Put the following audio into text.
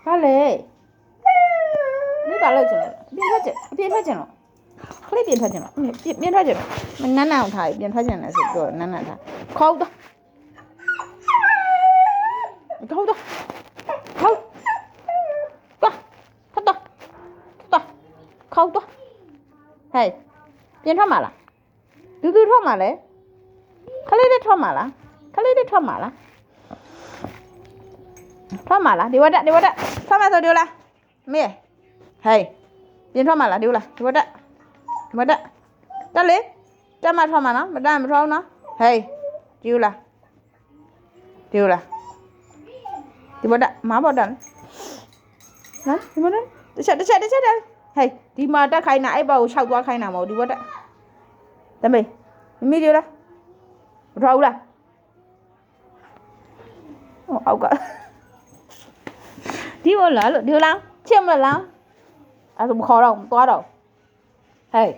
ဘာလဲမိပါလို့ကျွန်တော်ပြင်ထွက်ကျင်လို့ခလေးပြင်ထွက်ကျင်လို့ပြင်ထွက်ကျင်လို့နန်းနန်းအောင်ထားပြင်ထွက်ကျင်တယ်ဆိုတော့နန်းနန်းထားခေါက်တော့ခေါက်တော့ခေါက်တော့ထတော့ခေါက်တော့ဟဲ့ပြင်ထွက်မှာလားဒူးထွက်မှာလဲခလေးလေးထွက်မှာလားခလေးလေးထွက်မှာလားထွက်မှာလားဒီဝတ်ထွက်မှာဆိုဒီလားမေးဟေးပြင်ထွက်မှာလားဒီလားဒီဝတ်တက်လေတက်မှထွက်မှာနော်မတက်မထွက်နော်ဟေးဒီလားဒီဝတ်မားပေါ်တယ်နော်ဒီဝတ်တစ်ချက်ဟေးဒီမှာတက်ခိုင်းတာအဲ့ဘောကိုရှောက်သွားခိုင်းတာမဟုတ်ဒီဝတ်တမေမိဒီလားမထွက်ဘူးလားအောက်ကဒီဝလားလို့ဒီလားချစ်မလားအဲ့ဒါမခေါ်တော့သွားတော့ဟေး